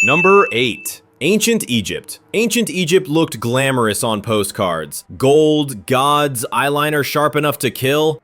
Number 8. Ancient Egypt. Ancient Egypt looked glamorous on postcards. Gold, gods, eyeliner sharp enough to kill.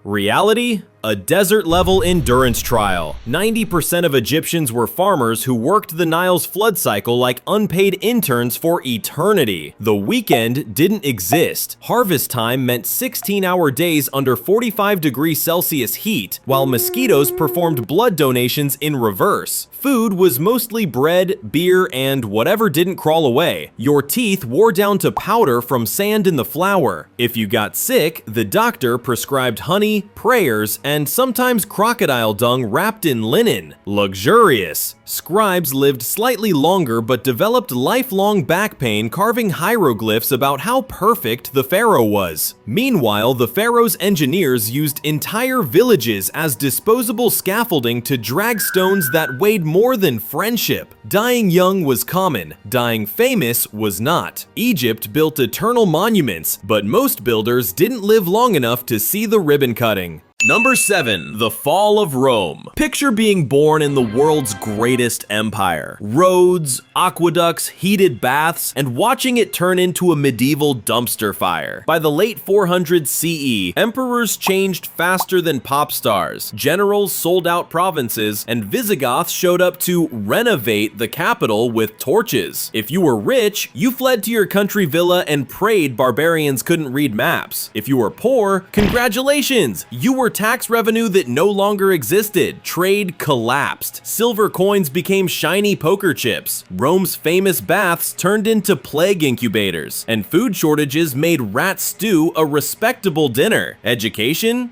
Reality? A desert-level endurance trial. 90% of Egyptians were farmers who worked the Nile's flood cycle like unpaid interns for eternity. The weekend didn't exist. Harvest time meant 16-hour days under 45 degrees Celsius heat, while mosquitoes performed blood donations in reverse. Food was mostly bread, beer, and whatever didn't crawl away. Your teeth wore down to powder from sand in the flour. If you got sick, the doctor prescribed honey, prayers, and sometimes crocodile dung wrapped in linen. Luxurious. Scribes lived slightly longer but developed lifelong back pain carving hieroglyphs about how perfect the pharaoh was. Meanwhile, the pharaoh's engineers used entire villages as disposable scaffolding to drag stones that weighed more than friendship. Dying young was common, dying famous was not. Egypt built eternal monuments, but most builders didn't live long enough to see the ribbon cutting. Number 7. The Fall of Rome. Picture being born in the world's greatest empire. Roads, aqueducts, heated baths, and watching it turn into a medieval dumpster fire. By the late 400s CE, emperors changed faster than pop stars. Generals sold out provinces, and Visigoths showed up to renovate the capital with torches. If you were rich, you fled to your country villa and prayed barbarians couldn't read maps. If you were poor, congratulations! You were tax revenue that no longer existed. Trade collapsed. Silver coins became shiny poker chips. Rome's famous baths turned into plague incubators. And food shortages made rat stew a respectable dinner. Education?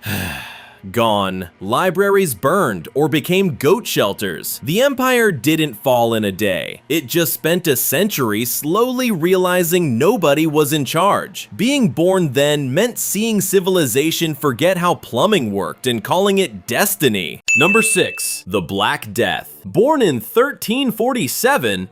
Gone. Libraries burned or became goat shelters. The empire didn't fall in a day. It just spent a century slowly realizing nobody was in charge. Being born then meant seeing civilization forget how plumbing worked and calling it destiny. Number 6. The Black Death. Born in 1347?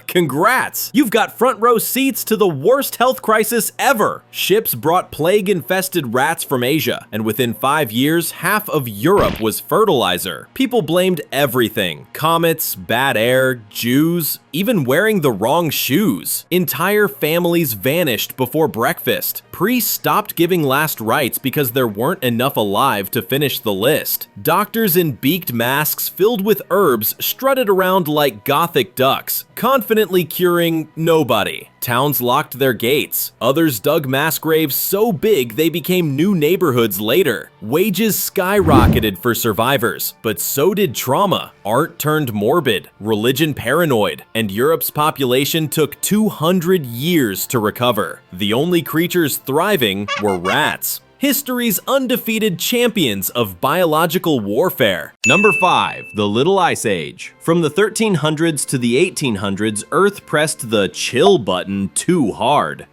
Congrats! You've got front row seats to the worst health crisis ever! Ships brought plague-infested rats from Asia, and within 5 years, half of Europe was fertilizer. People blamed everything. Comets, bad air, Jews, even wearing the wrong shoes. Entire families vanished before breakfast. Priests stopped giving last rites because there weren't enough alive to finish the list. Doctors in beaked masks filled with herbs strutted around like gothic ducks, confidently curing nobody. Towns locked their gates. Others dug mass graves so big they became new neighborhoods later. Wages skyrocketed for survivors, but so did trauma. Art turned morbid, religion paranoid, and Europe's population took 200 years to recover. The only creatures thriving were rats. History's undefeated champions of biological warfare. Number 5. The Little Ice Age. From the 1300s to the 1800s, Earth pressed the chill button too hard.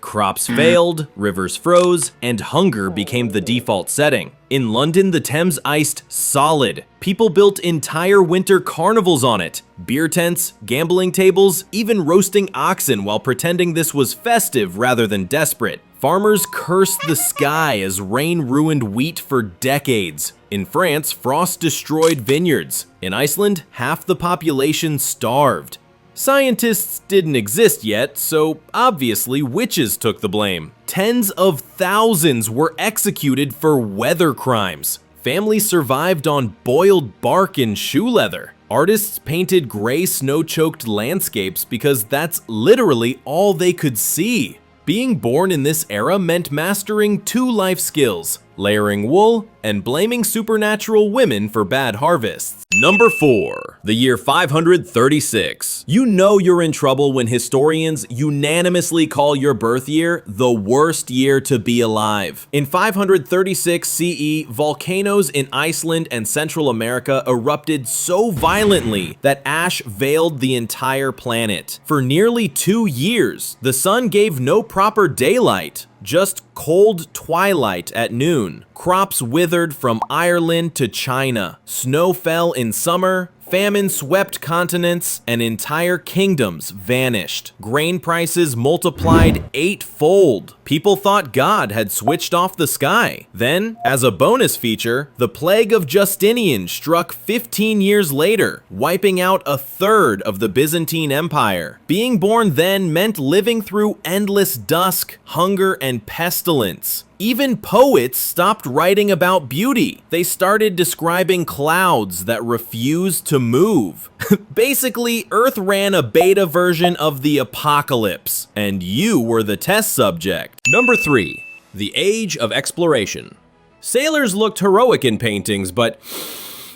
Crops failed, rivers froze, and hunger became the default setting. In London, the Thames iced solid. People built entire winter carnivals on it. Beer tents, gambling tables, even roasting oxen while pretending this was festive rather than desperate. Farmers cursed the sky as rain ruined wheat for decades. In France, frost destroyed vineyards. In Iceland, half the population starved. Scientists didn't exist yet, so obviously witches took the blame. Tens of thousands were executed for weather crimes. Families survived on boiled bark and shoe leather. Artists painted gray snow-choked landscapes because that's literally all they could see. Being born in this era meant mastering 2 life skills: layering wool and blaming supernatural women for bad harvests. Number 4. The year 536. You know you're in trouble when historians unanimously call your birth year the worst year to be alive. In 536 CE, volcanoes in Iceland and Central America erupted so violently that ash veiled the entire planet. For nearly 2 years, the sun gave no proper daylight. Just cold twilight at noon. Crops withered from Ireland to China. Snow fell in summer, Famine swept continents and entire kingdoms vanished. Grain prices multiplied 8-fold. People thought God had switched off the sky. Then, as a bonus feature, the plague of Justinian struck 15 years later, wiping out a third of the Byzantine Empire. Being born then meant living through endless dusk, hunger, and pestilence. Even poets stopped writing about beauty. They started describing clouds that refused to move. Basically, Earth ran a beta version of the apocalypse, and you were the test subject. Number 3. The Age of Exploration. Sailors looked heroic in paintings, but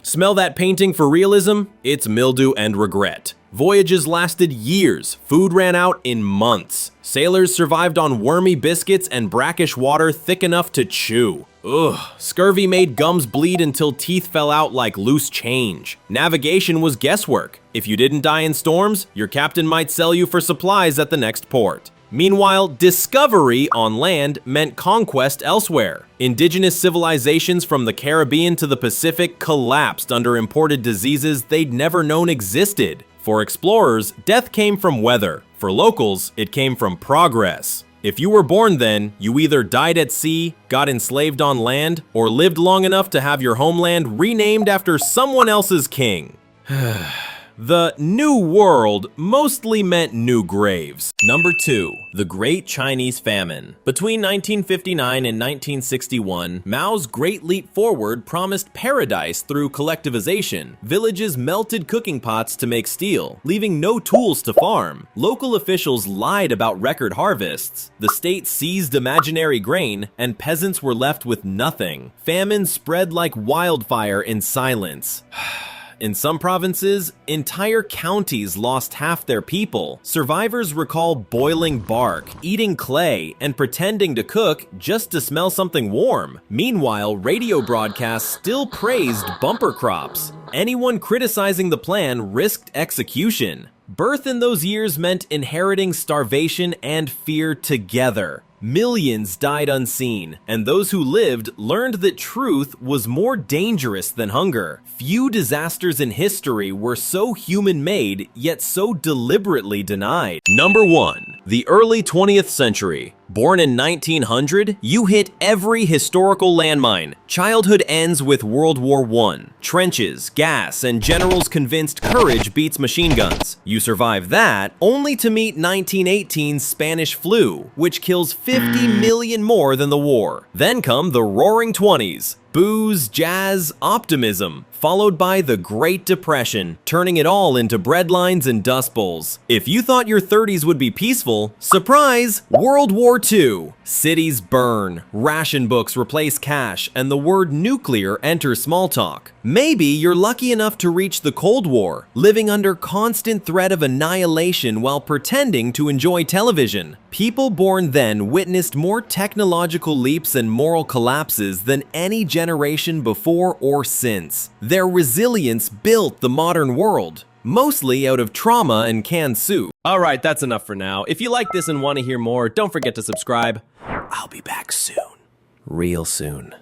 smell that painting for realism? It's mildew and regret. Voyages lasted years, food ran out in months. Sailors survived on wormy biscuits and brackish water thick enough to chew. Ugh, scurvy made gums bleed until teeth fell out like loose change. Navigation was guesswork. If you didn't die in storms, your captain might sell you for supplies at the next port. Meanwhile, discovery on land meant conquest elsewhere. Indigenous civilizations from the Caribbean to the Pacific collapsed under imported diseases they'd never known existed. For explorers, death came from weather. For locals, it came from progress. If you were born then, you either died at sea, got enslaved on land, or lived long enough to have your homeland renamed after someone else's king. The New World mostly meant new graves. Number 2. The Great Chinese Famine. Between 1959 and 1961, Mao's Great Leap Forward promised paradise through collectivization. Villages melted cooking pots to make steel, leaving no tools to farm. Local officials lied about record harvests. The state seized imaginary grain, and peasants were left with nothing. Famine spread like wildfire in silence. In some provinces, entire counties lost half their people. Survivors recall boiling bark, eating clay, and pretending to cook just to smell something warm. Meanwhile, radio broadcasts still praised bumper crops. Anyone criticizing the plan risked execution. Birth in those years meant inheriting starvation and fear together. Millions died unseen, and those who lived learned that truth was more dangerous than hunger. Few disasters in history were so human-made, yet so deliberately denied. Number 1. The early 20th century. Born in 1900, you hit every historical landmine. Childhood ends with World War I. Trenches, gas, and generals convinced courage beats machine guns. You survive that, only to meet 1918's Spanish flu, which kills 50 million more than the war. Then come the Roaring 20s. Booze, jazz, optimism, followed by the Great Depression, turning it all into breadlines and dust bowls. If you thought your 30s would be peaceful, surprise, World War II. Cities burn, ration books replace cash, and the word nuclear enters small talk. Maybe you're lucky enough to reach the Cold War, living under constant threat of annihilation while pretending to enjoy television. People born then witnessed more technological leaps and moral collapses than any generation before or since. Their resilience built the modern world, mostly out of trauma and canned soup. Alright, that's enough for now. If you like this and want to hear more, don't forget to subscribe. I'll be back soon. Real soon.